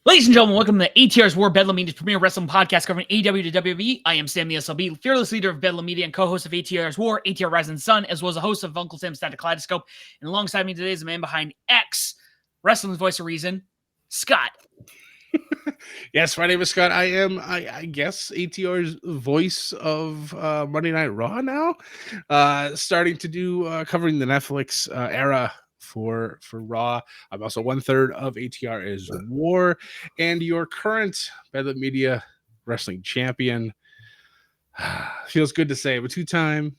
Ladies and gentlemen, welcome to the ATR's War Bedlam Media's premier wrestling podcast covering AEW to WWE. I am Sam the SLB, fearless leader of Bedlam Media and co-host of ATR's War, ATR Rising Sun, as well as a host of Uncle Sam's Static Kaleidoscope. And alongside me today is the man behind X, Wrestling's Voice of Reason, Scott. Yes, my name is Scott. I am, I guess, ATR's voice of Monday Night Raw now. Starting to do covering the Netflix era for Raw. I'm also 1/3 of ATR is War, and your current Bedlam Media wrestling champion. Feels good to say, but two-time.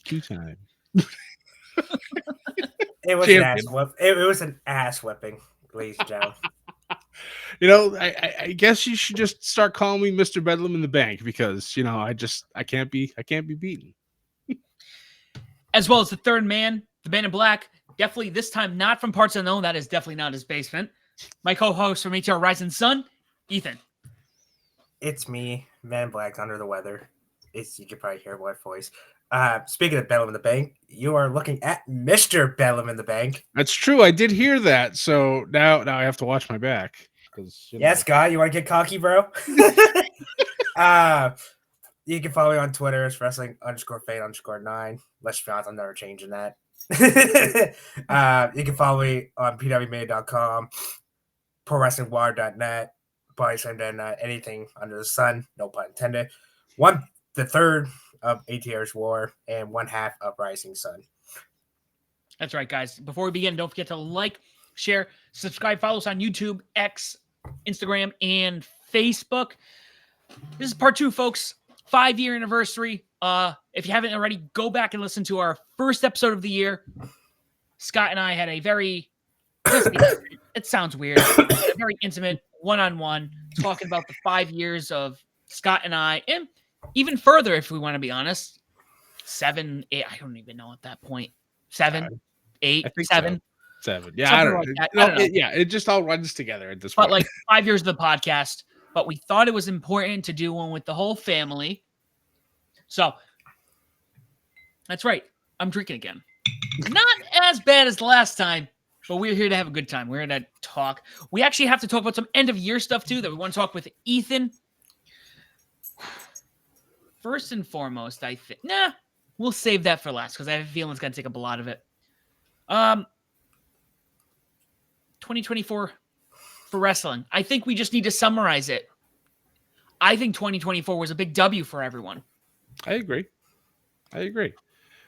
It was an ass whip. It was an ass whipping, ladies and gentlemen. You know, I guess you should just start calling me Mr. Bedlam in the Bank because I can't be beaten. As well as the third man, the man in black, definitely this time not from parts unknown. That is definitely not his basement. My co-host from ATR Rising Sun, Ethan. It's me, man in black, under the weather. You can probably hear my voice. Speaking of Bedlam in the Bank, you are looking at Mr. Bedlam in the Bank. That's true. I did hear that. So now I have to watch my back. Yes, Scott, you want to get cocky, bro? You can follow me on Twitter. It's wrestling_fade_9. Let's be honest, I'm never changing that. You can follow me on pwmade.com, prowrestlingwire.net, bodyslam.net, anything under the sun, no pun intended. The third of ATR's War and 1/2 of Rising Sun. That's right, guys. Before we begin, don't forget to like, share, subscribe, follow us on YouTube, X, Instagram, and Facebook. This is part 2, folks. 5-year anniversary. If you haven't already, go back and listen to our first episode of the year. Scott and I had a very, it sounds weird, a very intimate one-on-one talking about the 5 years of Scott and I, and even further, if we want to be honest, 7, 8, I don't even know at that point. 7, 8, 7. So. 7. Yeah, I don't know. Yeah, it just all runs together at this point. But like 5 years of the podcast, but we thought it was important to do one with the whole family. So that's right. I'm drinking again. Not as bad as the last time, but we're here to have a good time. We're here to talk. We actually have to talk about some end of year stuff too that we want to talk with Ethan. First and foremost, I think, we'll save that for last because I have a feeling it's going to take up a lot of it. 2024 for wrestling. I think we just need to summarize it. I think 2024 was a big W for everyone. I agree.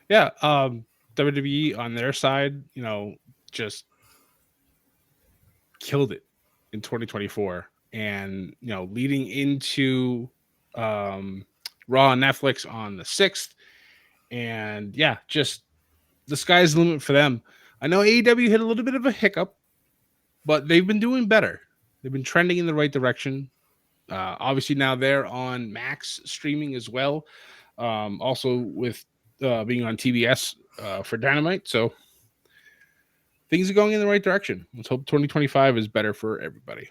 Yeah. WWE on their side, just killed it in 2024. And, leading into Raw on Netflix on the 6th. And yeah, just the sky's the limit for them. I know AEW hit a little bit of a hiccup, but they've been doing better. They've been trending in the right direction. Obviously now they're on Max streaming as well. Also with being on TBS for Dynamite. So things are going in the right direction. Let's hope 2025 is better for everybody.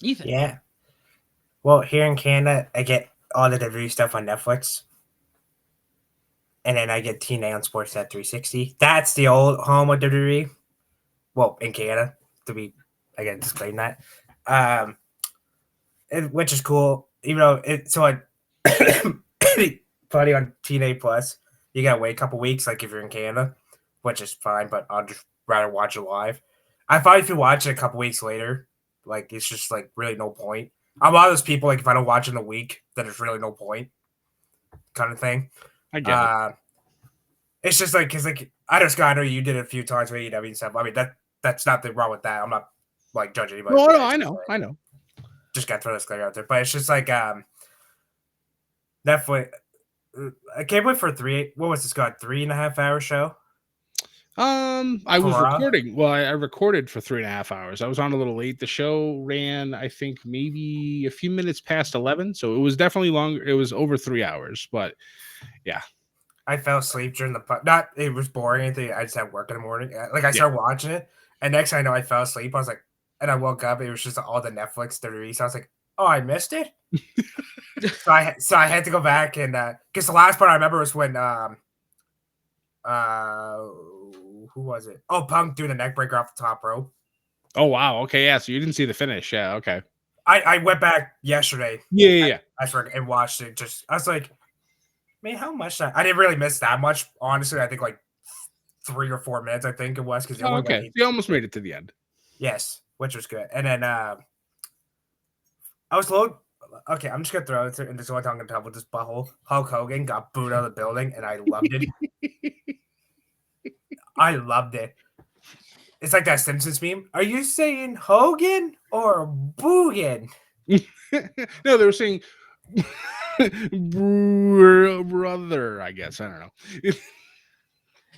Ethan. Yeah. Well, here in Canada, I get all the WWE stuff on Netflix. And then I get TNA on Sportsnet 360. That's the old home of WWE. Well, in Canada, I gotta disclaim that. Which is cool. Even though funny on TNA Plus, you gotta wait a couple weeks, like if you're in Canada, which is fine, but I'll just rather watch it live. I find if you watch it a couple weeks later, like it's just like really no point. I'm one of those people, like if I don't watch it in a week, then there's really no point, kind of thing. I get it. It's just like, because like I know you did it a few times with AEW and stuff. I mean that's nothing wrong with that. I'm not like judging anybody. No, I know. Just got to throw this clear out there, but it's just like Netflix. I can't wait for 3.5 hour show. I was recording. Well, I recorded for 3.5 hours. I was on a little late. The show ran, I think, maybe a few minutes past 11, so it was definitely longer. It was over 3 hours, but yeah. I fell asleep during the it was boring or anything. I just had work in the morning. Like I started watching it, and next thing I know, I fell asleep. I was like, and I woke up. It was just all the Netflix 30. So I was like, oh, I missed it. so I had to go back and because the last part I remember was when who was it? Oh, Punk doing the neck breaker off the top rope. Oh wow. Okay, yeah. So you didn't see the finish. Yeah. Okay. I went back yesterday. Yeah. I forgot and watched it. I was like, man, how much? I didn't really miss that much. Honestly, I think like 3 or 4 minutes. I think it was because it Oh, only okay. went. You almost made it to the end. Yes, which was good. And then I was low. Okay, I'm just gonna throw it in this one I'm gonna tell with this butthole. Hulk Hogan got booed out of the building, and I loved it. I loved it. It's like that Simpsons meme. Are you saying Hogan or Boogan? No, they were saying brother. I guess I don't know.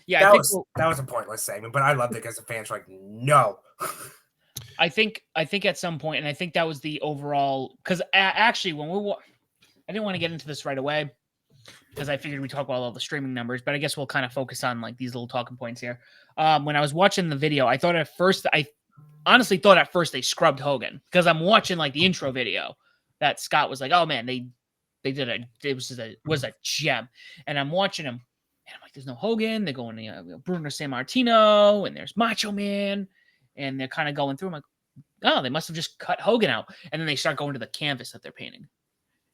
Yeah, that was a pointless segment, but I loved it because the fans were like, no. I think at some point, and I think that was the overall. Because actually, when I didn't want to get into this right away because I figured we talk about all the streaming numbers, but I guess we'll kind of focus on like these little talking points here. When I was watching the video, I honestly thought at first they scrubbed Hogan because I'm watching like the intro video that Scott was like, "Oh man, they did was a gem," and I'm watching him, and I'm like, "There's no Hogan." They're going to Bruno Sammartino, and there's Macho Man, and they're kind of going through. I'm like, "Oh, they must have just cut Hogan out," and then they start going to the canvas that they're painting.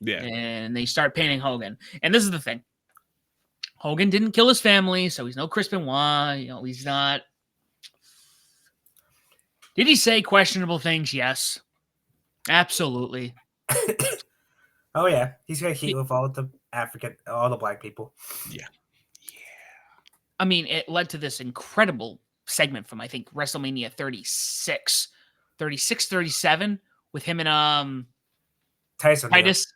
Yeah, and they start painting Hogan, and this is the thing: Hogan didn't kill his family, so he's no Chris Benoit. He's not. Did he say questionable things? Yes. Absolutely. Oh, yeah. He's going to heat with all the black people. Yeah. I mean, it led to this incredible segment from, I think, WrestleMania 36, 37 with him and Tyson. Titus.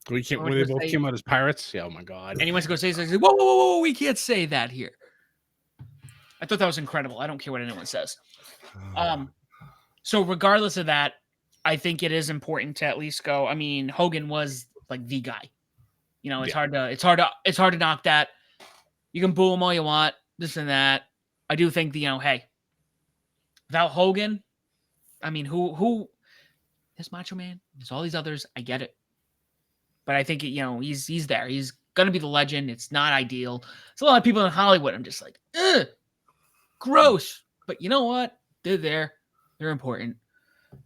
When they both came out as pirates. Yeah, oh my God. And he wants to go say, whoa, whoa, whoa, we can't say that here. I thought that was incredible. I don't care what anyone says. So regardless of that, I think it is important to at least go. I mean, Hogan was like the guy. It's hard to knock that. You can boo him all you want, this and that. I do think hey, without Hogan, I mean, who there's Macho Man, there's all these others. I get it, but I think he's there. He's gonna be the legend. It's not ideal. There's a lot of people in Hollywood. I'm just like, ugh, gross. But you know what? They're there. They're important.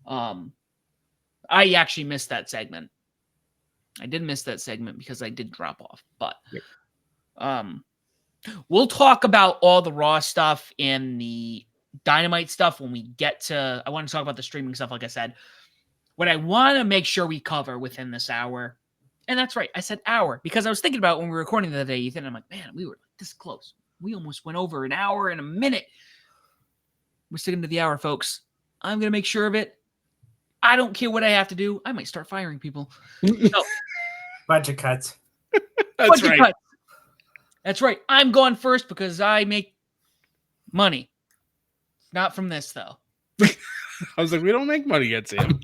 I actually missed that segment. I did miss that segment because I did drop off. But we'll talk about all the Raw stuff and the Dynamite stuff when we get to. I want to talk about the streaming stuff, like I said. What I want to make sure we cover within this hour, and that's right, I said hour because I was thinking about when we were recording the other day, Ethan. I'm like, man, we were this close. We almost went over an hour and a minute. We're sticking to the hour, folks. I'm gonna make sure of it. I don't care what I have to do. I might start firing people. No. Bunch of cuts. That's right. Cuts. That's right. I'm going first because I make money. Not from this, though. I was like, we don't make money yet, Sam.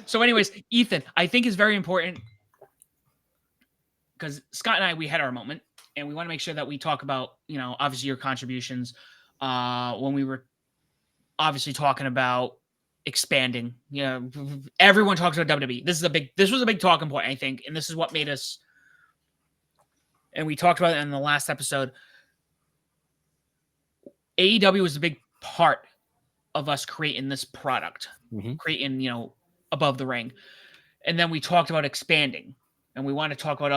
So anyways, Ethan, I think is very important because Scott and I, we had our moment, and we want to make sure that we talk about, obviously your contributions when we were obviously talking about expanding. Everyone talks about WWE. This was a big talking point, I think, and this is what made us. And we talked about it in the last episode. AEW was a big part of us creating this product, creating, above the ring. And then we talked about expanding, and we want to talk about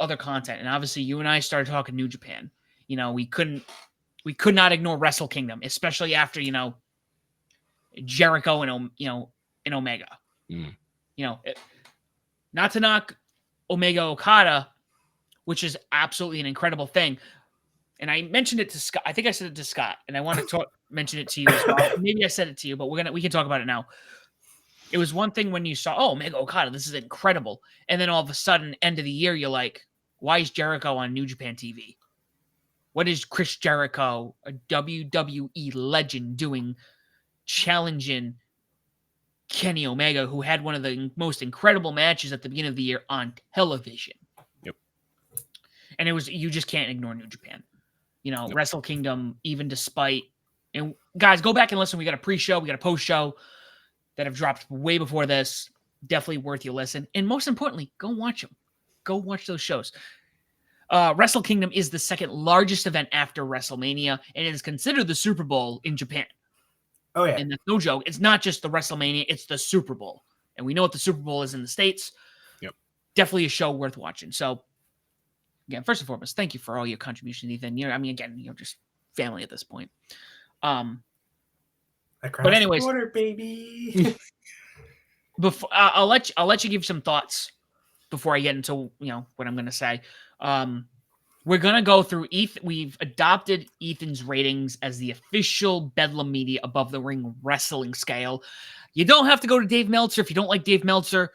other content. And obviously, you and I started talking New Japan. We could not ignore Wrestle Kingdom, especially after Jericho and Omega. Not to knock Omega Okada, which is absolutely an incredible thing. And I mentioned it to Scott. I think I said it to Scott, and I want to mention it to you as well. Maybe I said it to you, but we can talk about it now. It was one thing when you saw, Omega Okada, this is incredible. And then all of a sudden, end of the year, you're like, why is Jericho on New Japan TV? What is Chris Jericho, a WWE legend, doing challenging Kenny Omega, who had one of the most incredible matches at the beginning of the year on television? Yep. And you just can't ignore New Japan. Nope. Wrestle Kingdom, even despite, and guys, go back and listen. We got a pre-show, we got a post-show that have dropped way before this. Definitely worth your listen. And most importantly, go watch them. Go watch those shows. Wrestle Kingdom is the second largest event after WrestleMania, and it is considered the Super Bowl in Japan. Oh yeah. And that's no joke. It's not just the WrestleMania, it's the Super Bowl. And we know what the Super Bowl is in the States. Yep. Definitely a show worth watching. So, again, first and foremost, thank you for all your contributions, Ethan. You're just family at this point. Across anyways, the border, baby. before I'll let you give some thoughts before I get into what I'm going to say. We're going to go through we've adopted Ethan's ratings as the official Bedlam Media Above the Ring wrestling scale. You don't have to go to Dave Meltzer if you don't like Dave Meltzer.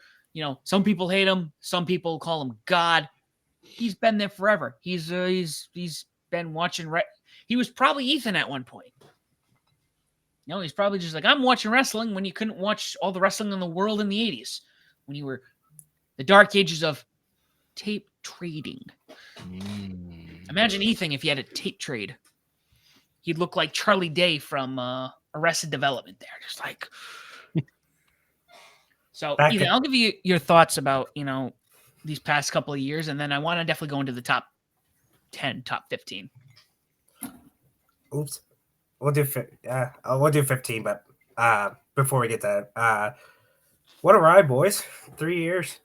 Some people hate him, some people call him God. He's been there forever. He's been watching he was probably Ethan at one point. He's probably just like, I'm watching wrestling when you couldn't watch all the wrestling in the world in the 80s, when you were the dark ages of tape trading. Imagine Ethan if he had a tape trade. He'd look like Charlie Day from Arrested Development there. Just like... So, Ethan, I'll give you your thoughts about, these past couple of years, and then I want to definitely go into the top 10, top 15. Oops. We'll do 15, but before we get that, what a ride, boys. 3 years.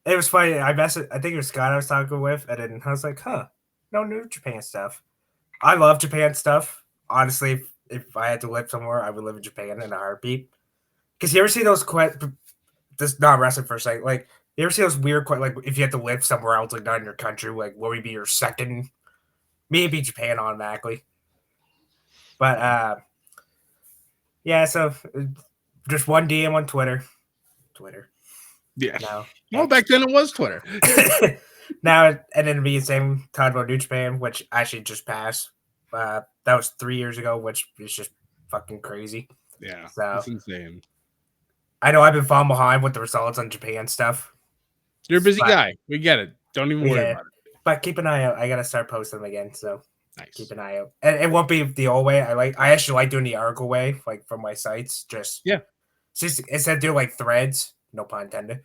It was funny. I think it was Scott I was talking with, and then I was like, no new Japan stuff. I love Japan stuff. Honestly, if I had to live somewhere, I would live in Japan in a heartbeat. Because you ever see those this not wrestling for a second, like, you ever see those weird like, if you had to live somewhere else, like not in your country, like what would be your second? Me, it'd be Japan automatically. But yeah, so just one DM on Twitter. Yeah. No. Well, back then it was Twitter. Now, and then be the same talking about New Japan, which actually just passed. That was 3 years ago, which is just fucking crazy. Yeah, so it's insane. I know I've been falling behind with the results on Japan stuff. You're a busy guy. We get it. Don't even worry about it. But keep an eye out. I gotta start posting them again, so nice. Keep an eye out. And it won't be the old way. I actually like doing the article way, like from my sites. Just instead of doing like threads, no pun intended.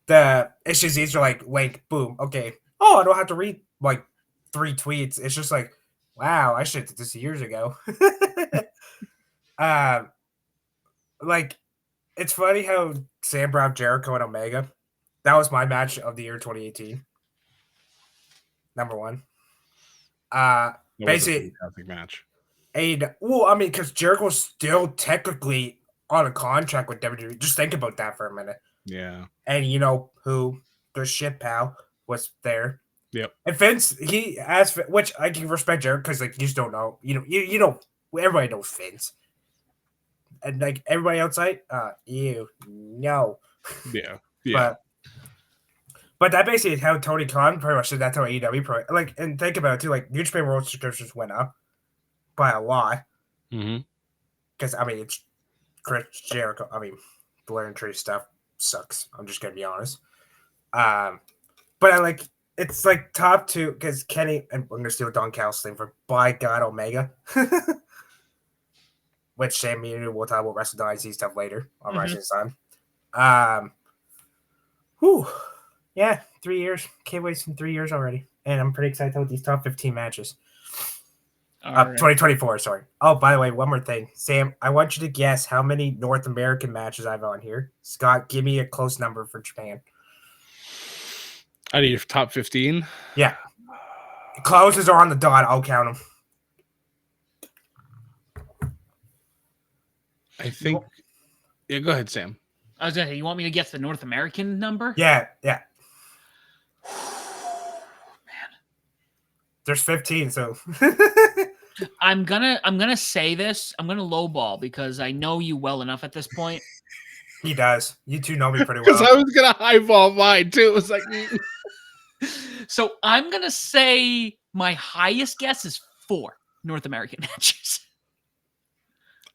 It's just easier, like link, boom, okay. Oh, I don't have to read like 3 tweets. It's just like, wow, I should have did this years ago. Like, it's funny how Sam Brown, Jericho, and Omega, that was my match of the year 2018. Number one. Basically, fantastic match. Well, I mean, because Jericho's still technically on a contract with WWE. Just think about that for a minute. Yeah. And you know who? Their shit pal was there. Yep. And Vince, he asked, which I can respect Jericho because like you just don't know. You know, everybody knows Vince. And like everybody outside, no. Yeah. Yeah. But that basically how Tony Khan pretty much did. That's how AEW like, and think about it too. Like New Japan World subscriptions went up by a lot. Because I mean, it's Chris Jericho. I mean, Blair and Tree stuff sucks. I'm just gonna be honest. But I like it's like top 2 because Kenny and I'm gonna steal Don Callis thing for by God Omega. Which Sam we'll talk about Wrestle Dynasty stuff later on Rising Sun. Whew. Yeah, 3 years. Can't wait some 3 years already. And I'm pretty excited with these top 15 matches. 2024, sorry. Oh, by the way, one more thing. Sam, I want you to guess how many North American matches I have on here. Scott, give me a close number for Japan. I need your top 15? Yeah. Closes are on the dot. I'll count them. I think... Yeah, go ahead, Sam. I was going to say, you want me to guess the North American number? Yeah. Man. There's 15, so... I'm gonna say this. I'm gonna lowball because I know you well enough at this point. He does. You two know me pretty well. Because I was gonna highball mine too. It was like... So I'm gonna say my highest guess is 4 North American matches.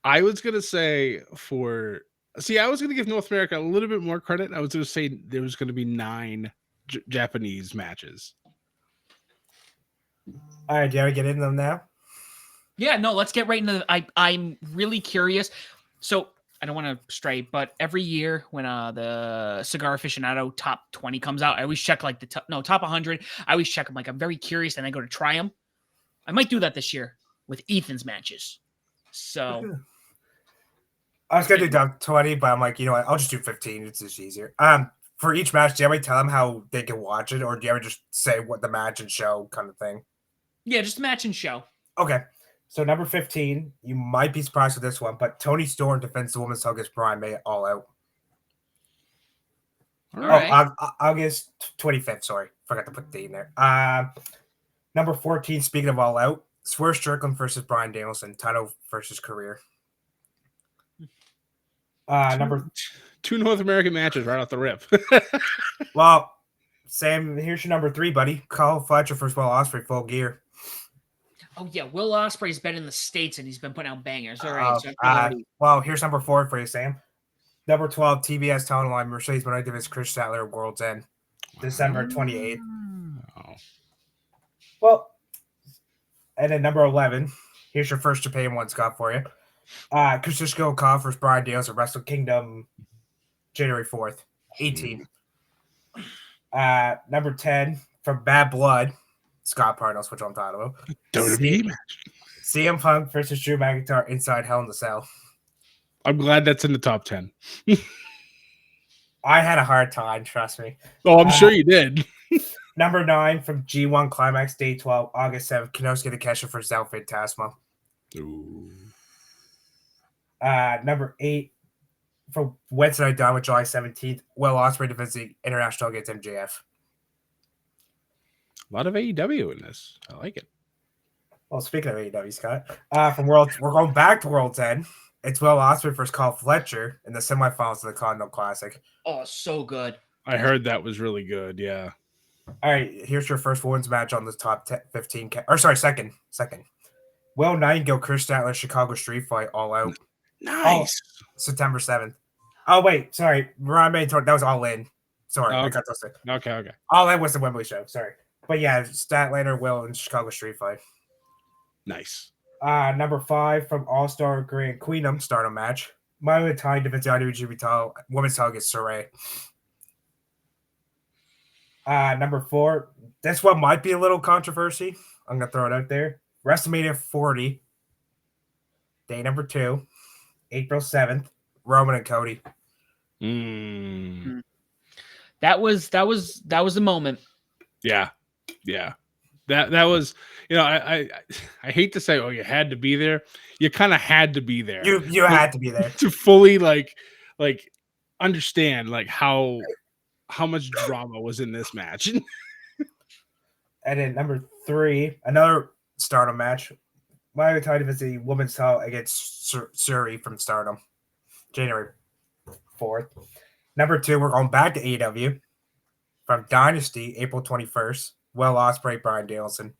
I was gonna say I was gonna give North America a little bit more credit. I was gonna say there was gonna be 9 Japanese matches. All right, do you get into them now? Yeah, no, let's get right into I'm really curious. So I don't want to stray, but every year when the Cigar Aficionado top 20 comes out, I always check like top 100. I always check them. Like I'm very curious, and I go to try them. I might do that this year. with Ethan's matches. So I was gonna do down 20, but I'm like, you know what? I'll just do 15. It's just easier. For each match, do you ever tell them how they can watch it, or do you ever just say what the match and show kind of thing? yeah, just match and show. Okay. So number 15, you might be surprised with this one, but Tony Storm defends the women's title against Brian May All Out. All right. August 25th. Sorry, forgot to put the date in there. Number 14, speaking of All Out, Swerve Strickland versus Bryan Danielson, title versus career. Number two North American matches right off the rip. Well, Sam, here's your number 3, buddy. Kyle Fletcher versus Will Ospreay, Full Gear. Oh yeah, Will Ospreay's been in the States and he's been putting out bangers. All right. Well, here's number 4 for you, Sam. Number 12, TBS Town Line, Mercedes Benito versus Chris Statler, World's End, December 28th. Oh. Well, and then number 11, here's your first Japan one, Scott, for you. Kazuchika Okada versus Brian Danielson, Wrestle Kingdom, January 4th, 18. Number 10, from Bad Blood, Scott Parnos, which I'm talking about. WWE match. CM Punk versus Drew McIntyre inside Hell in the Cell. I'm glad that's in the top 10. I had a hard time, trust me. Oh, I'm sure you did. Number 9 from G1 Climax Day 12, August 7th, Kinosuke Takeshita versus El Fantasma. Ooh. Number 8 from Wednesday Night Dynamite, July 17th, Will Ospreay defends the International against MJF. A lot of AEW in this. I like it. Well, speaking of AEW, Scott, we're going back to World's End. It's Will Ospreay versus Kyle Fletcher in the semifinals of the Continental Classic. Oh, so good. I heard that was really good. Yeah. All right, here's your first women's match on the top 10, 15. Second. Will Nightingale, Chris Statler, Chicago Street Fight, All Out. Nice. September 7th. Oh, wait, sorry. Ryan May, that was All In. Sorry, Okay. I got those. Okay. All In was the Wembley show. Sorry. But yeah, Statlander, Will, and Chicago Street Fight. Nice. Number 5 from All Star Grand Queenum Stardom match. Myla Ty defends the IWGP title, women's title against Saray. Number 4, this one might be a little controversy. I'm gonna throw it out there. WrestleMania 40, day number 2, April 7th, Roman and Cody. That was the moment. Yeah. That was, I hate to say, oh, you had to be there. You kind of had to be there. You had to be there to fully like understand like how much drama was in this match. And then number 3, another Stardom match. Myla Ty defends the women's title against Suri from Stardom, January 4th. Number 2, we're going back to AEW from Dynasty, April 21st. Will Ospreay, Bryan Danielson.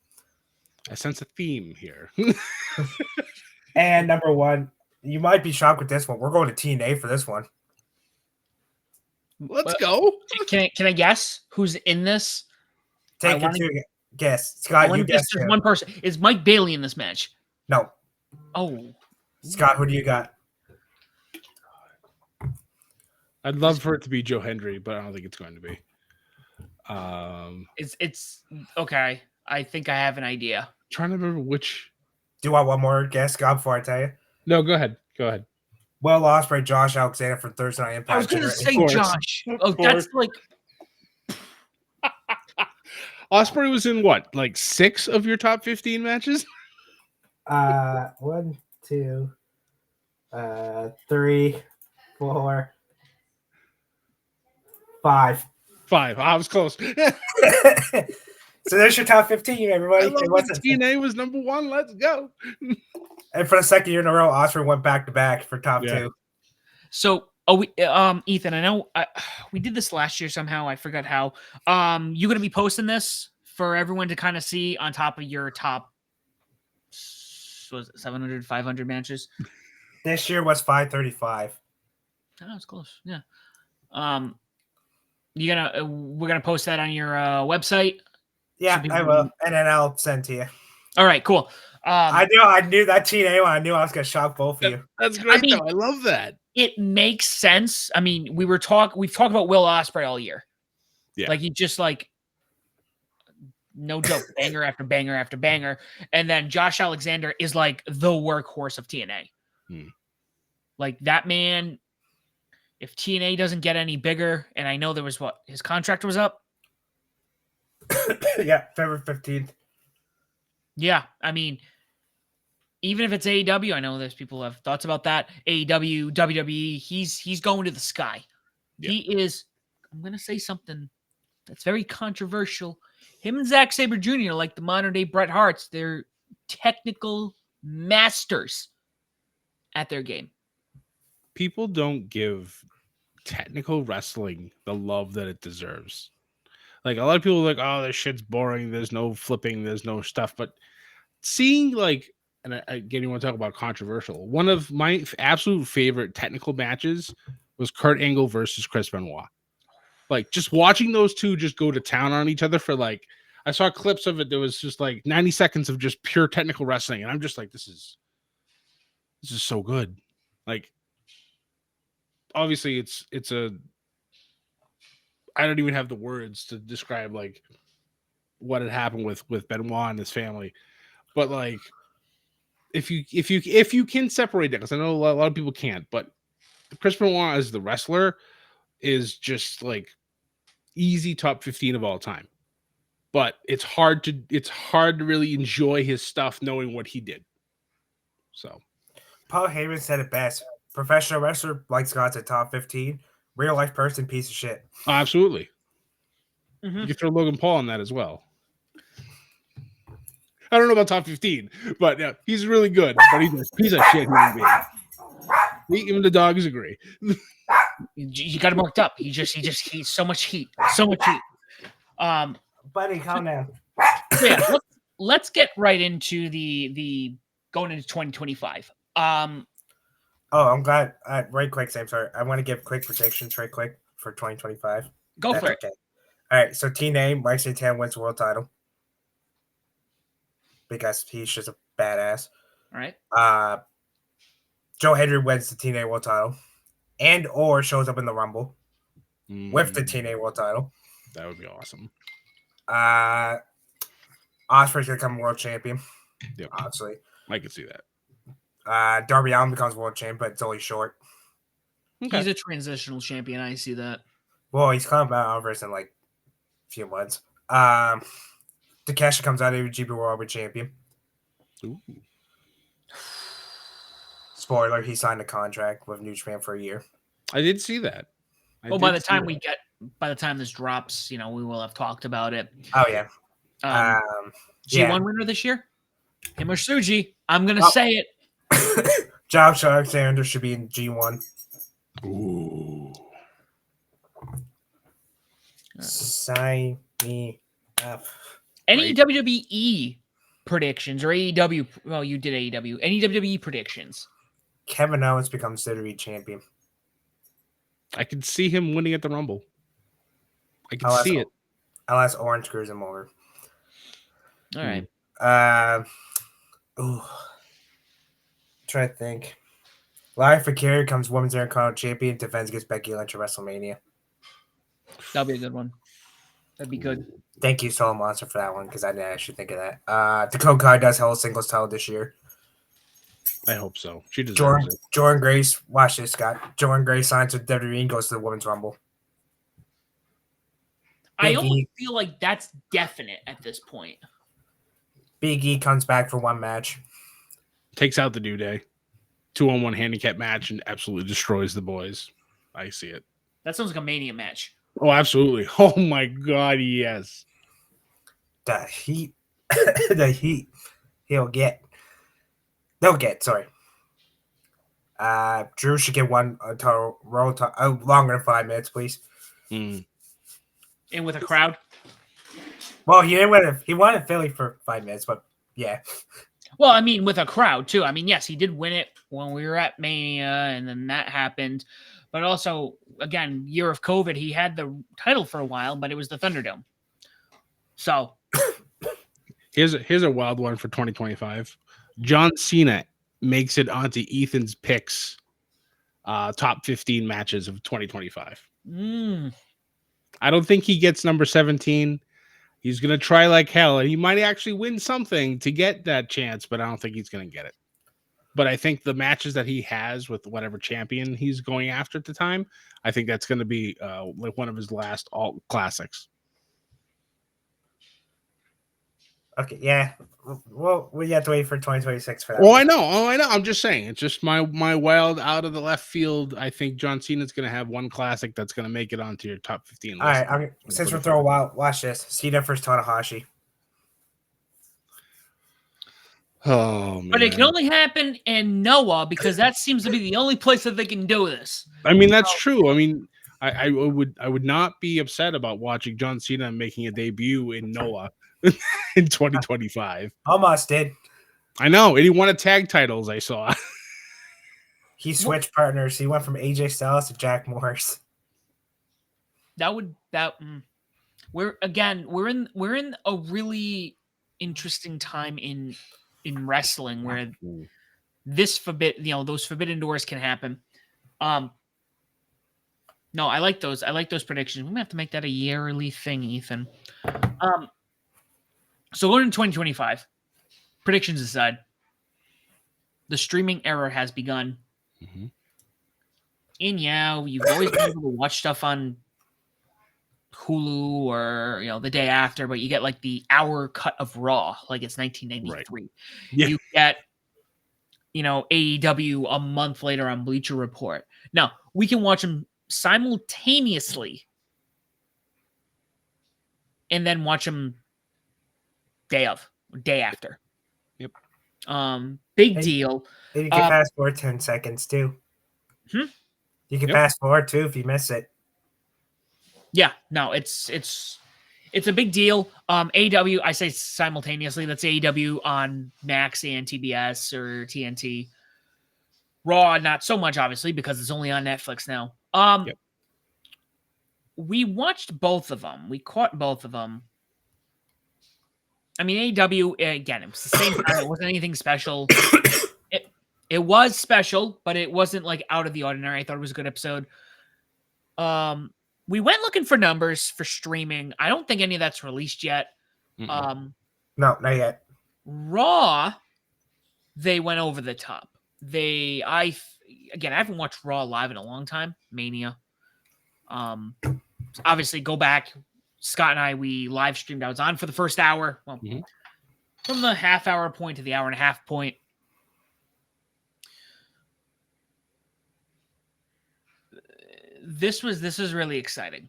I sense a theme here. And number 1, you might be shocked with this one. We're going to TNA for this one. Let's go. Can I guess who's in this? Take it to guess. Scott, you guess. There's one person. Is Mike Bailey in this match? No. Oh. Scott, who do you got? I'd love for it to be Joe Hendry, but I don't think it's going to be. It's okay. I think I have an idea. Trying to remember which. Do you want one more guess, Scott, before I tell you? No, go ahead. Will Ospreay, Josh Alexander from Thursday Night Impact. I was going to say Josh. Of That's course. like Ospreay was in what, like 6 of your top 15 matches? 1, 2, 3, 4, 5. 5. I was close. So there's your top 15, everybody. TNA was number 1. Let's go. And for the second year in a row, Ospreay went back to back for top 2. So, Ethan, I know we did this last year somehow. I forgot how. You going to be posting this for everyone to kind of see on top of your top, was it 700, 500 matches? This year was 535. Oh, it's close. Yeah. We're gonna post that on your website. Yeah, I will, and then I'll send to you. All right, cool. I knew that TNA one. I knew I was gonna shock both of you. That's great. I love that. It makes sense. I mean, we've talked about Will Ospreay all year. Yeah, like he just like No joke, banger after banger after banger. And then Josh Alexander is like the workhorse of TNA. Like that man, if TNA doesn't get any bigger, and I know there was his contract was up. Yeah, February 15th. Yeah, I mean, even if it's AEW, I know there's people who have thoughts about that. AEW, WWE, he's going to the sky. Yeah. He is. I'm gonna say something that's very controversial. Him and Zack Sabre Jr. are like the modern day Bret Harts. They're technical masters at their game. People don't give technical wrestling the love that it deserves. Like a lot of people are like, oh, this shit's boring. There's no flipping. There's no stuff. But seeing like, and again, you want to talk about controversial. One of my absolute favorite technical matches was Kurt Angle versus Chris Benoit. Like just watching those two just go to town on each other for like, I saw clips of it. There was just like 90 seconds of just pure technical wrestling. And I'm just like, this is so good. Like, obviously it's a, I don't even have the words to describe like what had happened with Benoit and his family. But like, if you can separate that, because I know a lot of people can't, but Chris Benoit as the wrestler is just like easy top 15 of all time. But it's hard to really enjoy his stuff knowing what he did. So Paul Heyman said it best. Professional wrestler, like Scott's a top 15. Real life person, piece of shit. oh, absolutely. Mm-hmm. You can throw Logan Paul on that as well. I don't know about top 15, but yeah, he's really good. But he's a piece of shit human being. Even the dogs agree. You got him worked up. He's so much heat. So much heat. Buddy, calm down. So yeah, let's get right into the going into 2025. Oh, I'm glad. Right quick, Sam. Sorry, I want to give quick predictions right quick for 2025. Go for it. Okay. All right. So TNA, Mike Santana wins the world title because he's just a badass. All right. Joe Hendry wins the TNA world title, and or shows up in the Rumble with the TNA world title. That would be awesome. Ospreay's gonna become world champion. Yep. Obviously, I can see that. Darby Allin becomes world champion, but it's only short. Okay. He's a transitional champion. I see that. Well, he's coming back over in like a few months. Takeshi comes out of GP World Champion. Ooh. Spoiler: he signed a contract with New Japan for a year. I did see that. By the time this drops, we will have talked about it. Oh yeah. G1 winner this year, him or Suji. I'm gonna say it. Josh Alexander should be in G1. Ooh. Sign me up. Any WWE predictions or AEW? Well, you did AEW. Any WWE predictions? Kevin Owens becomes WWE champion. I can see him winning at the Rumble. I can see it. Unless Orange screws him over. All right. Try to think. Live for Carey comes Women's Intercontinental Champion. Defense against Becky Lynch at WrestleMania. That'll be a good one. That'd be good. Thank you, Solo Monster, for that one because I didn't actually think of that. Dakota Kai does hold a singles title this year. I hope so. She deserves it. Jordan Grace, watch this, Scott. Jordan Grace signs with WWE and goes to the Women's Rumble. I almost feel like that's definite at this point. Big E comes back for one match. Takes out the New Day. 2-on-1 handicap match and absolutely destroys the boys. I see it. That sounds like a Mania match. Oh, absolutely. Oh, my God, yes. The heat. The heat they'll get, sorry. Drew should get one total roll longer than 5 minutes, please. Mm. And with a crowd? Well, he wanted Philly for 5 minutes, but yeah. Well, I mean, with a crowd, too. I mean, yes, he did win it when we were at Mania, and then that happened. But also, again, year of COVID, he had the title for a while, but it was the Thunderdome. So. Here's a wild one for 2025. John Cena makes it onto Ethan's picks top 15 matches of 2025. I don't think he gets number 17. He's going to try like hell, and he might actually win something to get that chance, but I don't think he's going to get it. But I think the matches that he has with whatever champion he's going after at the time, I think that's going to be like one of his last alt classics. Okay, yeah. Well, we have to wait for 2026 for that. Oh, I know. I'm just saying. It's just my wild out of the left field. I think John Cena's going to have one classic that's going to make it onto your top 15 list. All right, since we're throwing wild, watch this. Cena versus Tanahashi. Oh man! But it can only happen in Noah because that seems to be the only place that they can do this. I mean, that's true. I mean, I would not be upset about watching John Cena making a debut in Noah in 2025. Almost did. I know, and he won a tag titles. I saw. He switched partners. He went from AJ Styles to Jack Morris. We're in a really interesting time in wrestling where those forbidden doors can happen. No, I like those. I like those predictions. We might have to make that a yearly thing, Ethan. So going into 2025, predictions aside, the streaming era has begun. Mm-hmm. And yeah, you've always been able to watch stuff on Hulu or the day after, but you get like the hour cut of Raw, like it's 1993. Right. Yeah. You get AEW a month later on Bleacher Report. Now we can watch them simultaneously, and then watch them day after. Yep. Big deal. And you can fast forward 10 seconds too. You can fast forward too if you miss it. Yeah, no, it's a big deal. AEW, I say simultaneously. That's AEW on Max and TBS or TNT. Raw, not so much, obviously, because it's only on Netflix now. We watched both of them. We caught both of them. I mean, AEW, again, it was the same time. It wasn't anything special. It was special, but it wasn't like out of the ordinary. I thought it was a good episode. We went looking for numbers for streaming. I don't think any of that's released yet. No, not yet. Raw, they went over the top. I haven't watched Raw live in a long time. Mania. Obviously, go back. Scott and I, we live streamed. I was on for the first hour. Well, from the half-hour point to the hour-and-a-half point. This was really exciting.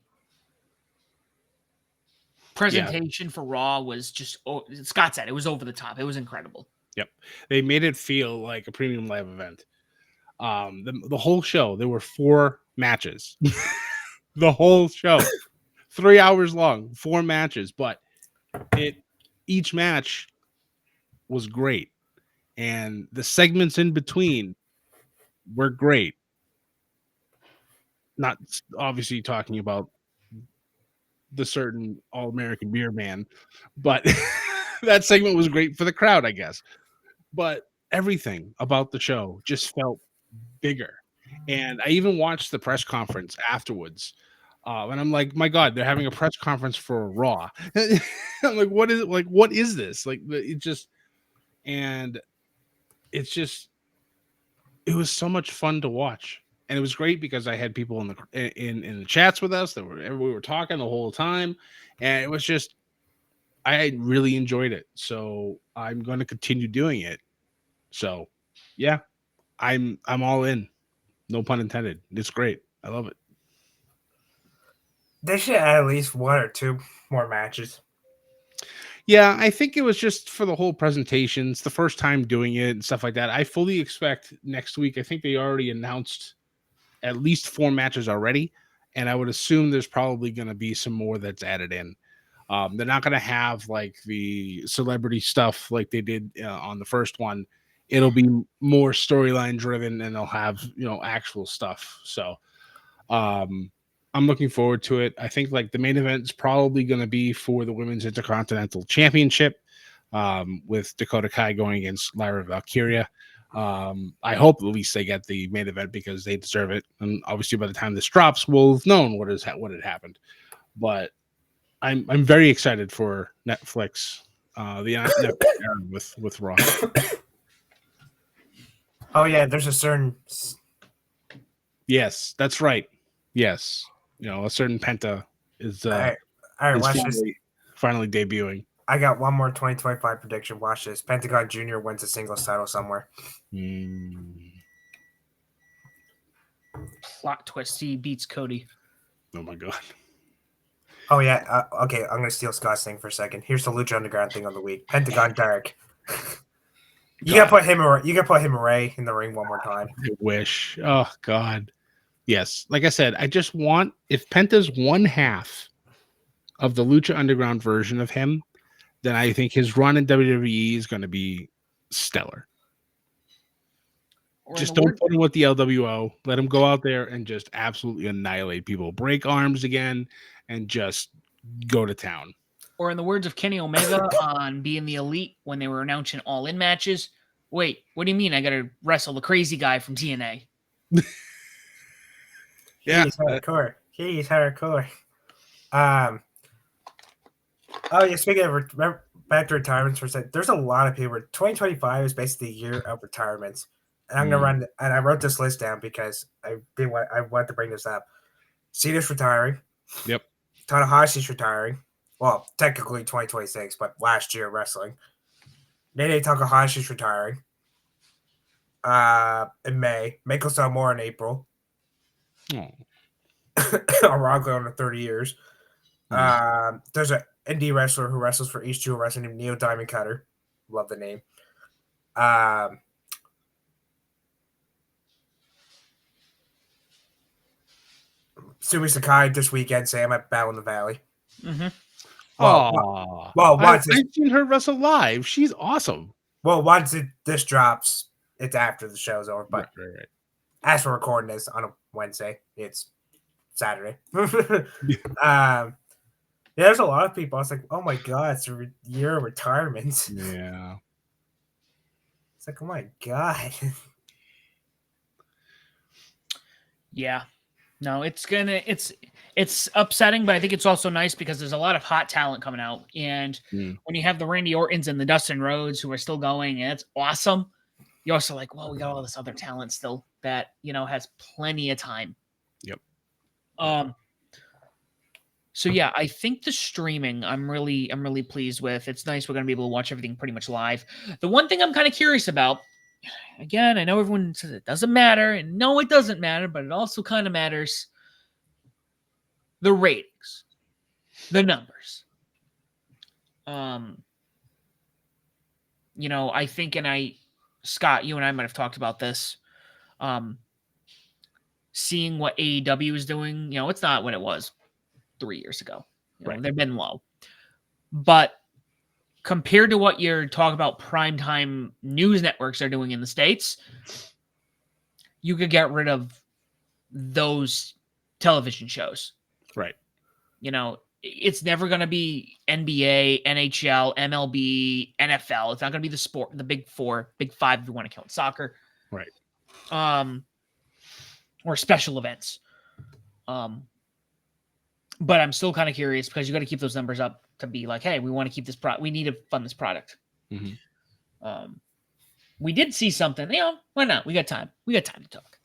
Presentation for Raw was just, Scott said, it was over the top. It was incredible. Yep. They made it feel like a premium live event. The whole show, there were 4 matches. The whole show. 3 hours long, 4 matches, but each match was great. And the segments in between were great. Not obviously talking about the certain All-American beer man, but that segment was great for the crowd, I guess. But everything about the show just felt bigger. And I even watched the press conference afterwards. And I'm like, my God, they're having a press conference for Raw. I'm like, what is this? Like, it was so much fun to watch. And it was great because I had people in the chats with us we were talking the whole time. And it was just, I really enjoyed it. So I'm going to continue doing it. So yeah, I'm all in. No pun intended. It's great. I love it. They should add at least 1 or 2 more matches. Yeah, I think it was just for the whole presentation. It's the first time doing it and stuff like that. I fully expect next week. I think they already announced at least 4 matches already, and I would assume there's probably going to be some more that's added in. They're not going to have like the celebrity stuff like they did on the first one. It'll be more storyline driven, and they'll have actual stuff. So I'm looking forward to it. I think like the main event is probably going to be for the Women's Intercontinental Championship with Dakota Kai going against Lyra Valkyria. I hope at least they get the main event because they deserve it. And obviously by the time this drops, we'll have known what had happened. But I'm very excited for Netflix, the Netflix era with Raw. Oh yeah, there's a certain. Yes, that's right. Yes, a certain Penta is All right, is watch this. finally debuting. I got one more 2025 prediction. Watch this. Pentagon Junior wins a singles title somewhere. Plot twist. He beats Cody. Oh my god. Oh yeah. Okay, I'm gonna steal Scott's thing for a second. Here's the Lucha Underground thing of the week. Pentagon Dark. You gotta put him. You gotta put him Ray in the ring one more time. I wish. Oh god. Yes. Like I said, I just want if Penta's one half of the Lucha Underground version of him, then I think his run in WWE is going to be stellar. Just don't put him with the LWO. Let him go out there and just absolutely annihilate people, break arms again, and just go to town. Or in the words of Kenny Omega on Being the Elite when they were announcing all-in matches, wait, what do you mean I got to wrestle the crazy guy from TNA? Yeah. He's hardcore. He's hardcore. Oh yeah, speaking of back to retirements for a second, there's a lot of people. 2025 is basically the year of retirements. And I'm gonna run, and I wrote this list down because I wanted to bring this up. Cena's retiring. Yep. Tanahashi's retiring. Well, technically 2026, but last year wrestling. Nene Takahashi's retiring. In May. Mako Satomura in April. Oh. Arago in 30 years. There's an indie wrestler who wrestles for East Jewel Wrestling named Neo Diamond Cutter. Love the name. Sumi Sakai this weekend, Sam at Battle in the Valley. Mm-hmm. I've seen her wrestle live. She's awesome. Well, once this drops, it's after the show's over. But right. As we're recording this on a Wednesday, it's Saturday. There's a lot of people. I was like, oh my god, it's a year of retirement. Yeah. It's like, oh my god. Yeah. No, it's upsetting, but I think it's also nice because there's a lot of hot talent coming out. And when you have the Randy Ortons and the Dustin Rhodes who are still going, and it's awesome, you're also like, well, we got all this other talent still that, has plenty of time. Yep. So yeah, I think the streaming I'm really pleased with. It's nice we're going to be able to watch everything pretty much live. The one thing I'm kind of curious about, again, I know everyone says it doesn't matter, and no, it doesn't matter, but it also kind of matters. The ratings, the numbers. I think, Scott, you and I might have talked about this. Seeing what AEW is doing, it's not what it was 3 years ago. Right. They've been low. But compared to what you're talking about primetime news networks are doing in the States, you could get rid of those television shows. Right. It's never going to be NBA, NHL, MLB, NFL. It's not going to be the big four, big five if you want to count soccer. Right. Or special events. But I'm still kind of curious because you got to keep those numbers up to be like, hey, we want to keep this we need to fund this product. Mm-hmm. We did see something. Why not? We got time. We got time to talk.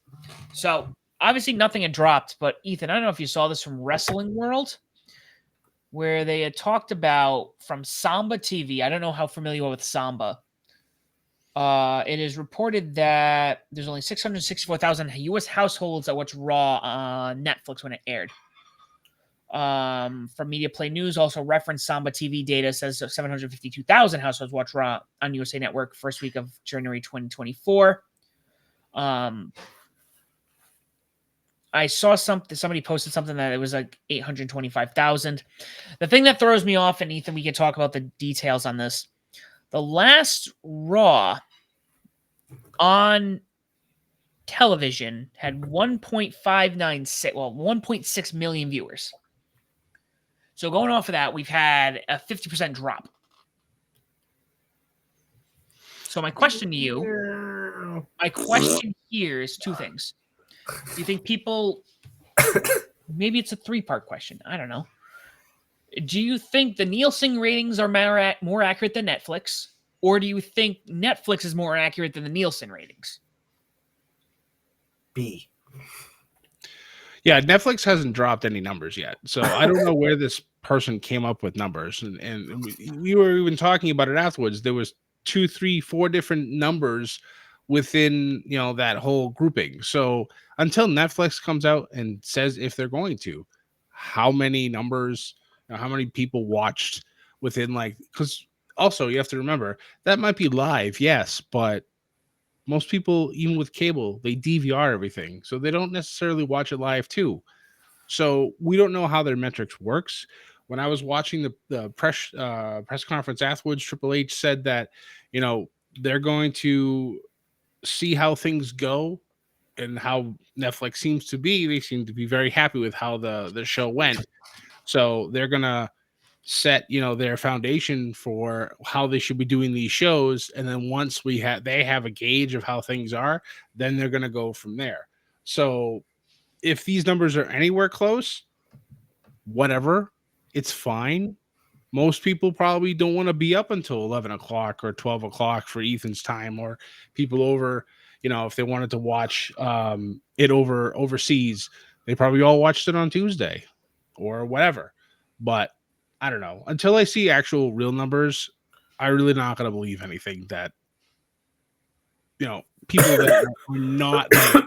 So obviously nothing had dropped, but Ethan, I don't know if you saw this from Wrestling World, where they had talked about from Samba TV. I don't know how familiar you are with Samba. It is reported that there's only 664,000 U.S. households that watch Raw on Netflix when it aired. From Media Play News, also referenced Samba TV data says 752,000 households watch Raw on USA Network first week of January 2024. I saw somebody posted something that it was like 825,000. The thing that throws me off, and Ethan, we can talk about the details on this. The last Raw on television had 1.6 million viewers. So going off of that, we've had a 50% drop. So my question to you, here is two things. Do you think people, maybe it's a three-part question, I don't know. Do you think the Nielsen ratings are more accurate than Netflix, or do you think Netflix is more accurate than the Nielsen ratings? B. Yeah, Netflix hasn't dropped any numbers yet, so I don't know where this person came up with numbers, and we were even talking about it afterwards. There was 2, 3, 4 different numbers within that whole grouping. So until Netflix comes out and says if they're going to, how many numbers, how many people watched within, like, because also you have to remember that might be live, yes, but most people, even with cable, they DVR everything, so they don't necessarily watch it live too. So we don't know how their metrics works. When I was watching the press conference afterwards, Triple H said that they're going to see how things go and how Netflix seems to be. They seem to be very happy with how the show went, so they're gonna set their foundation for how they should be doing these shows, and then once they have a gauge of how things are, then they're going to go from there. So if these numbers are anywhere close, whatever, it's fine. Most people probably don't want to be up until 11 o'clock or 12 o'clock for Ethan's time, or people over, if they wanted to watch it overseas, they probably all watched it on Tuesday or whatever. But I don't know. Until I see actual real numbers, I really not going to believe anything that, people that are not like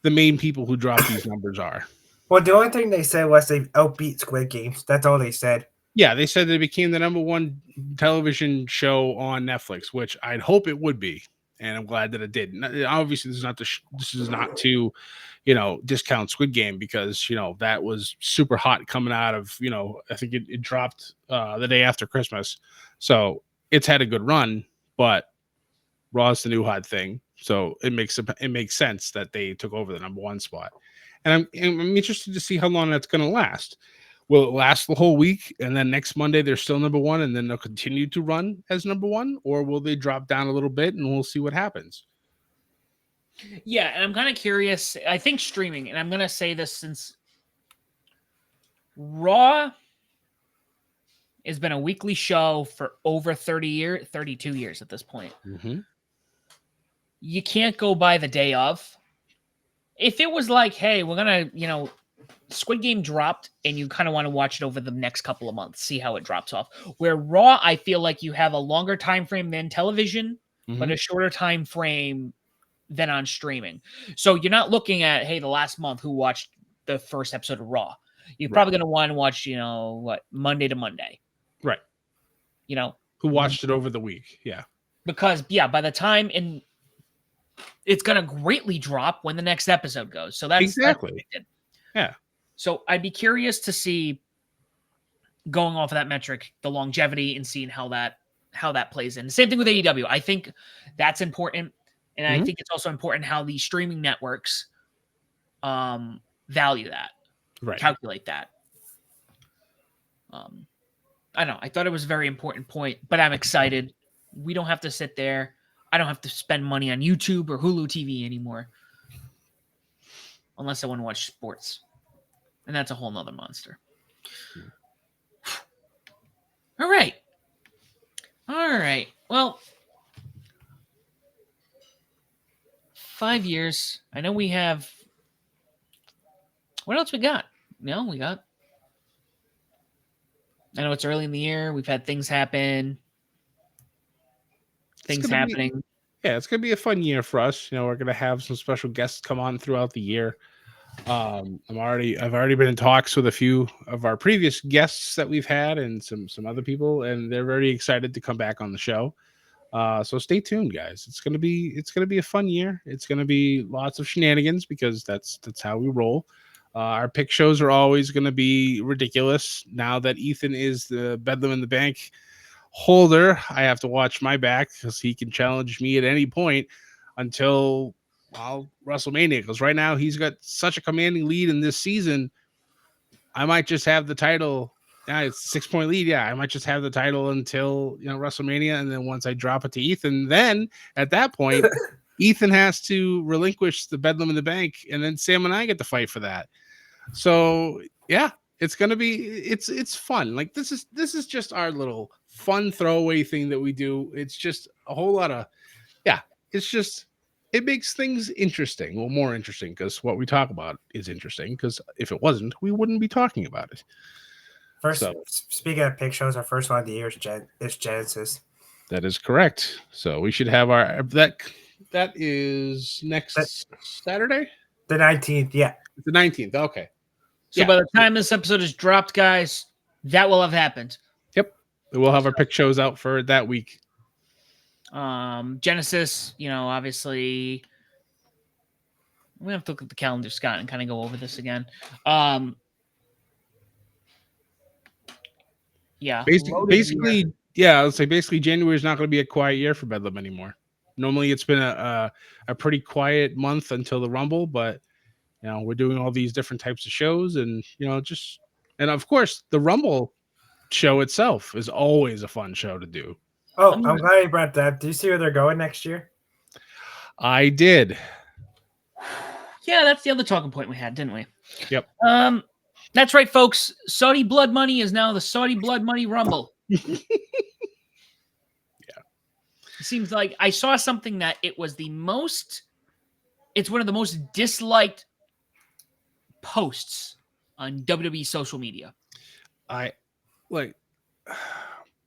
the main people who drop these numbers are. Well, the only thing they said was they outbeat Squid Games. That's all they said. Yeah, they said they became the #1 television show on Netflix, which I'd hope it would be, and I'm glad that it did. Obviously, this is not to, discount Squid Game, because that was super hot coming out of I think it dropped the day after Christmas, so it's had a good run. But Raw's the new hot thing, so it makes sense that they took over the #1 spot, and I'm interested to see how long that's going to last. Will it last the whole week, and then next Monday they're still #1, and then they'll continue to run as #1, or will they drop down a little bit and we'll see what happens? Yeah, and I'm kind of curious. I think streaming, and I'm going to say this since Raw has been a weekly show for over 32 years at this point. Mm-hmm. You can't go by the day of. If it was like, hey, we're going to, Squid Game dropped and you kind of want to watch it over the next couple of months, see how it drops off. Where Raw, I feel like you have a longer time frame than television, but a shorter time frame than on streaming. So you're not looking at, hey, the last month who watched the first episode of Raw. You're probably going to want to watch, Monday to Monday. Right. Who watched it over the week. Yeah. Because, by the time it's going to greatly drop when the next episode goes. So that's exactly. Yeah. So I'd be curious to see, going off of that metric, the longevity, and seeing how that plays in. Same thing with AEW. I think that's important, and I think it's also important how the streaming networks value that, calculate that. I don't know. I thought it was a very important point, but I'm excited. We don't have to sit there. I don't have to spend money on YouTube or Hulu TV anymore, unless I want to watch sports. And that's a whole nother monster. All right. Well, 5 years. I know we have. What else we got? No, we got. I know it's early in the year. We've had things happen. It's going to be a fun year for us. We're going to have some special guests come on throughout the year. I've already been in talks with a few of our previous guests that we've had, and some other people, and they're very excited to come back on the show. So stay tuned, guys. It's gonna be a fun year. It's gonna be lots of shenanigans, because that's how we roll. Our pick shows are always gonna be ridiculous. Now that Ethan is the Bedlam in the Bank holder, I have to watch my back, because he can challenge me at any point until WrestleMania, because right now he's got such a commanding lead in this season. I might just have the title. Yeah, it's 6-point lead. Yeah, I might just have the title until WrestleMania, and then once I drop it to Ethan, then at that point, Ethan has to relinquish the Bedlam in the Bank, and then Sam and I get to fight for that. So yeah, It's gonna be it's fun. Like this is just our little fun throwaway thing that we do. It's just a whole lot of it's just it makes things interesting. Well, more interesting because what we talk about is interesting. Because if it wasn't, we wouldn't be talking about it. First, So speaking of pig shows, our first one of the year is Genesis. that is correct. So we should have our that is next Saturday. The 19th, yeah. It's the 19th. Okay. So by the time this episode is dropped, guys, that will have happened. Yep. We'll have our pick shows out for that week. Genesis, obviously we have to look at the calendar, Scott, and kind of go over this again. Yeah. Basically, I would say basically January is not going to be a quiet year for Bedlam anymore. Normally it's been a pretty quiet month until the Rumble, but we're doing all these different types of shows and and of course the Rumble show itself is always a fun show to do. Oh, I'm glad you brought that. Do you see where they're going next year? I did. Yeah, that's the other talking point we had, didn't we? Yep. That's right, folks. Saudi Blood Money is now the Saudi Blood Money Rumble. Yeah. It seems like I saw something that it's one of the most disliked posts on WWE social media.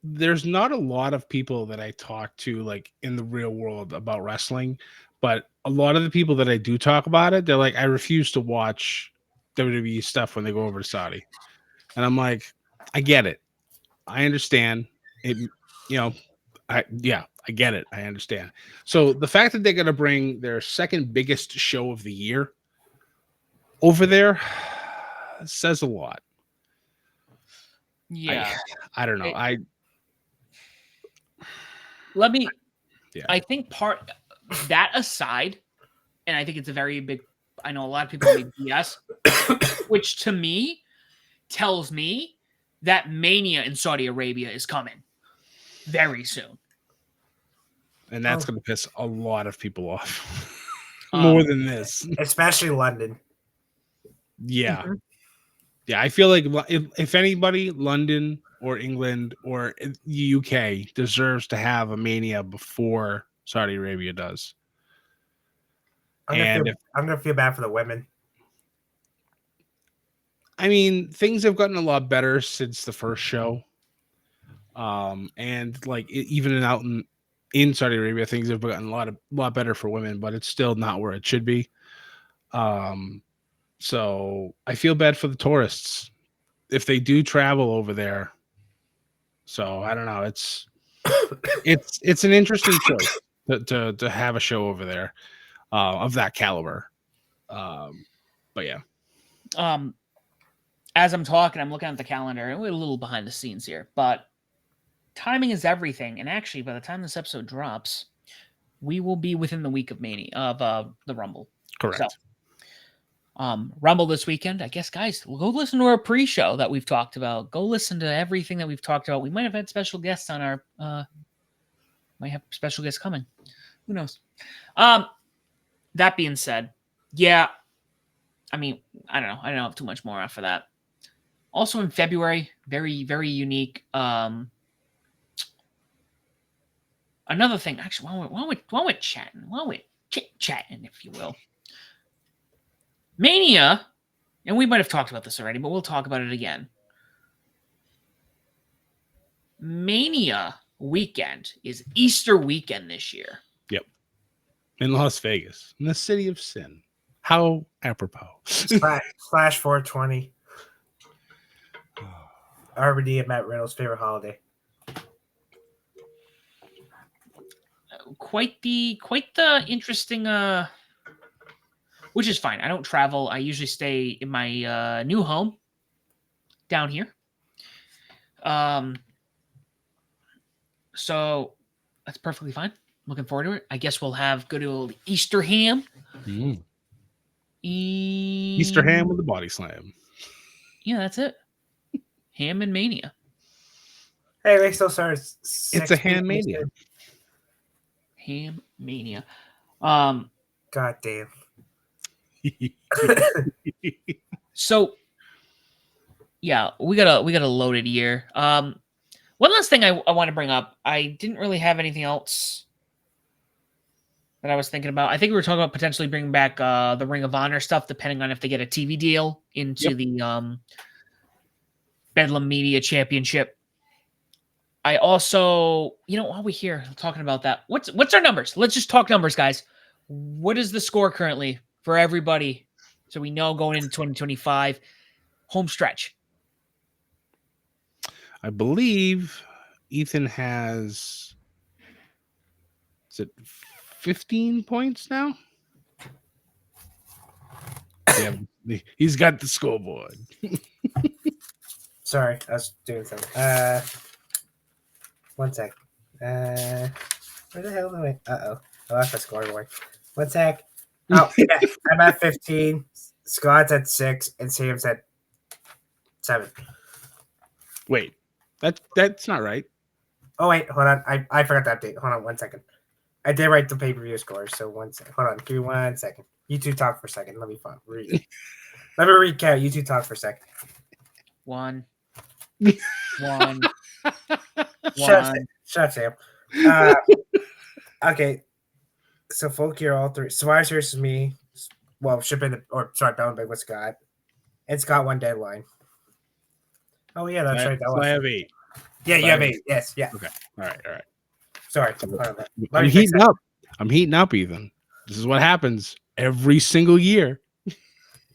There's not a lot of people that I talk to like in the real world about wrestling, but a lot of the people that I do talk about it, they're like, I refuse to watch WWE stuff when they go over to Saudi. And I'm like, I get it. I understand it. I get it. I understand. So the fact that they're going to bring their second biggest show of the year over there says a lot. Yeah. I don't know. I think part that aside, and I think it's a very big, I know a lot of people make BS, which to me tells me that Mania in Saudi Arabia is coming very soon. And that's going to piss a lot of people off more than this. Especially London. Yeah. Mm-hmm. Yeah, I feel like if anybody, London or England or the UK deserves to have a Mania before Saudi Arabia does. I'm gonna feel bad for the women. I mean, things have gotten a lot better since the first show. And like even out in Saudi Arabia, things have gotten a lot better for women, but it's still not where it should be. So I feel bad for the tourists if they do travel over there. So I don't know. It's an interesting choice to have a show over there of that caliber. But yeah. As I'm talking, I'm looking at the calendar, and we're a little behind the scenes here, but timing is everything. And actually, by the time this episode drops, we will be within the week of Mania of the Rumble. Correct. So, Rumble this weekend. I guess, guys, we'll go listen to our pre-show that we've talked about. Go listen to everything that we've talked about. We might have had special guests on our. Might have special guests coming. Who knows? That being said, yeah. I mean, I don't know. I don't have too much more after that. Also in February, very, very unique. Another thing, actually, while we're chatting, chit-chatting, if you will. Mania, and we might have talked about this already, but we'll talk about it again. Mania weekend is Easter weekend this year. Yep. In Las Vegas, in the city of sin. How apropos. Slash 420. RBD and Matt Reynolds' favorite holiday. Quite the interesting which is fine. I don't travel. I usually stay in my new home down here. So that's perfectly fine. Looking forward to it. I guess we'll have good old Easter ham. Easter ham with the body slam. Yeah, that's it. Ham and Mania. Hey, they still started. It's a ham mania. Ham Mania. God damn. So yeah, we got a loaded year. One last thing I want to bring up. I didn't really have anything else that I was thinking about. I think we were talking about potentially bringing back the Ring of Honor stuff, depending on if they get a TV deal into Yep. the Bedlam Media Championship. I also, while we're here talking about that, what's our numbers? Let's just talk numbers, guys. What is the score currently for everybody, so we know going into 2025 home stretch? I believe Ethan has, is it 15 points now? Yeah, he's got the scoreboard. Sorry, I was doing something. 1 sec. Where the hell am I? I lost my scoreboard. 1 sec. Oh, yeah, I'm at 15. Scott's at 6, and Sam's at 7. Wait, that's not right. Oh wait, hold on. I forgot to update. Hold on 1 second. I did write the pay-per-view scores, so 1 second. Hold on, give me 1 second. You two talk for a second. Let me read. Let me recount. You two talk for a second. One. Shut up, Sam. Okay. So folk here, all three. Survivor Series is me. Well, Bellin Big with Scott. And Scott won deadline. Oh yeah, that's right. That So was I have 8. Yeah, so you I have have 8. Yes, yeah. Okay. All right. Sorry. Hold on. Let I'm me fix heating that. up. I'm heating up, Ethan. This is what happens every single year.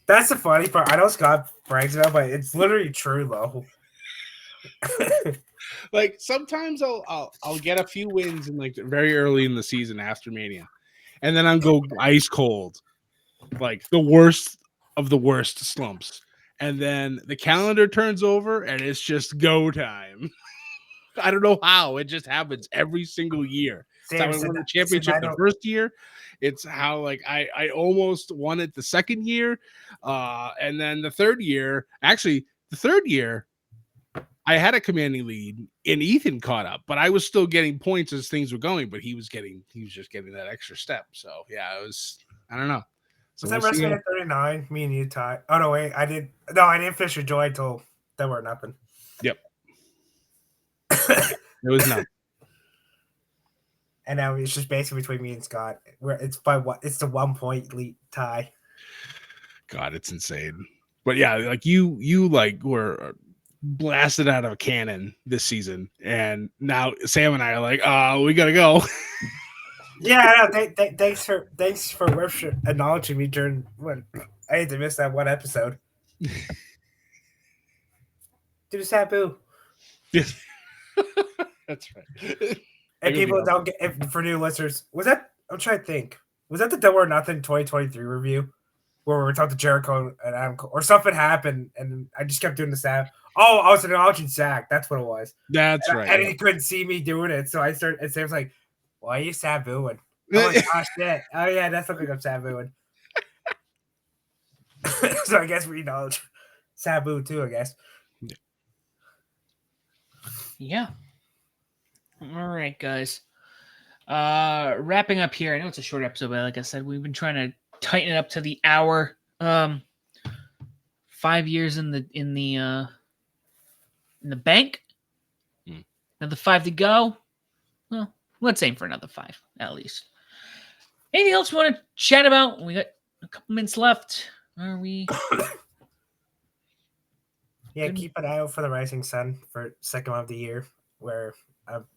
That's the funny part. I know Scott brags about, but it's literally true though. Like sometimes I'll get a few wins in like very early in the season after Mania, and then I'll go ice cold, like the worst of the worst slumps, and then the calendar turns over and it's just go time. I don't know how it just happens every single year. It's how I won the championship the first year. It's how like I almost won it the second year, and then the third year. Actually, the third year I had a commanding lead, and Ethan caught up, but I was still getting points as things were going. But he was just getting that extra step. So yeah, it was. I don't know. So Was that WrestleMania 39? Me and you tied. Oh no, wait, I didn't finish with Joy until there were nothing. Yep. It was nothing. And now it's just basically between me and Scott. Where it's by what? It's the 1 point lead tie. God, it's insane. But yeah, like you like were blasted out of a cannon this season, and now Sam and I are like, we gotta go. Yeah, I know. Thanks for acknowledging me during when I had to miss that one episode. Do Sabu. Yes. That's right. And people don't get for new listeners. Was that? I'm trying to think. Was that the Double or Nothing 2023 review where we were talking to Jericho and Adam Cole, or something happened and I just kept doing the Sab? Oh, I was acknowledging Zach. That's what it was. That's right. And he couldn't see me doing it, so I started. And Sam's like, "Why are you Sabuing?" I'm like, "Oh shit! Oh yeah, that's looking like I'm Sabuing." So I guess we acknowledge Sabu too. I guess. Yeah. All right, guys. Wrapping up here. I know it's a short episode, but like I said, we've been trying to tighten it up to the hour. 5 years in the bank. Another 5 to go. Well, let's aim for another 5 at least. Anything else you want to chat about? We got a couple minutes left. Are we? Yeah, keep an eye out for the Rising Sun for second one of the year, where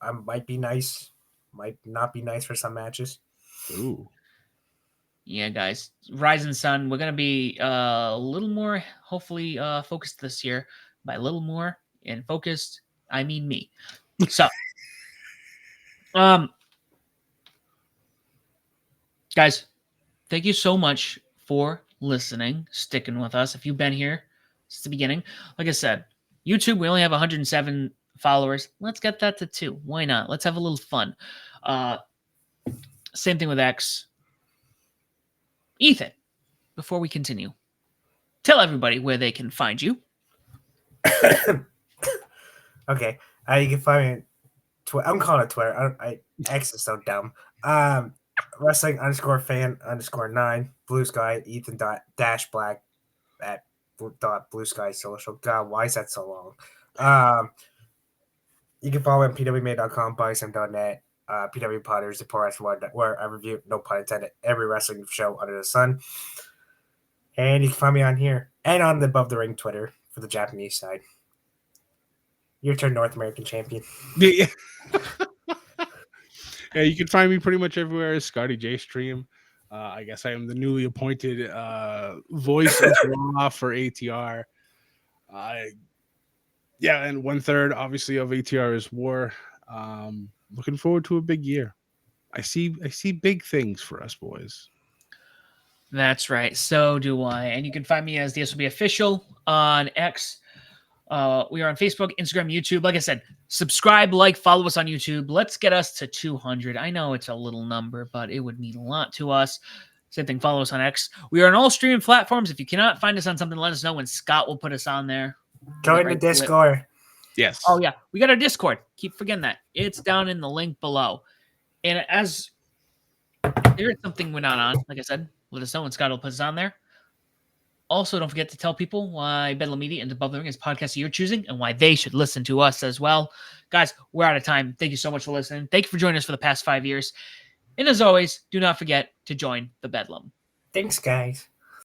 I might be nice, might not be nice for some matches. Ooh. Yeah, guys, Rising Sun. We're gonna be a little more, hopefully, focused this year. By a little more and focused, I mean me. So, guys, thank you so much for listening, sticking with us. If you've been here since the beginning, like I said, YouTube, we only have 107 followers. Let's get that to 2. Why not? Let's have a little fun. Same thing with X. Ethan, before we continue, tell everybody where they can find you. Okay, you can find me on Twitter. I'm calling it Twitter. X is so dumb. Wrestling _fan_9 Blue Sky Ethan _black at Blue Sky Social. God, why is that so long? You can follow me on pwmade.com, bysam.net, PW Potters, the Poor One, where I review, no pun intended, every wrestling show under the sun. And you can find me on here and on the Above the Ring Twitter for the Japanese side. Your turn, North American champion. Yeah. Yeah, you can find me pretty much everywhere as Scotty J Stream. I guess I am the newly appointed voice of Raw for ATR. Yeah, and 1/3 obviously of ATR is War. Looking forward to a big year. I see big things for us boys. That's right. So do I. And you can find me as the SOB Official on X. We are on Facebook, Instagram, YouTube. Like I said, subscribe, like, follow us on YouTube. Let's get us to 200. I know it's a little number, but it would mean a lot to us. Same thing, follow us on X. We are on all streaming platforms. If you cannot find us on something, let us know, and Scott will put us on there. Join the Discord. Yes. Oh, yeah. We got our Discord. Keep forgetting that. It's down in the link below. And as there is something we're not on, like I said, let us know, and Scott will put us on there. Also, don't forget to tell people why Bedlam Media and Above the Ring is podcast you're choosing and why they should listen to us as well. Guys, we're out of time. Thank you so much for listening. Thank you for joining us for the past 5 years. And as always, do not forget to join the Bedlam. Thanks, guys.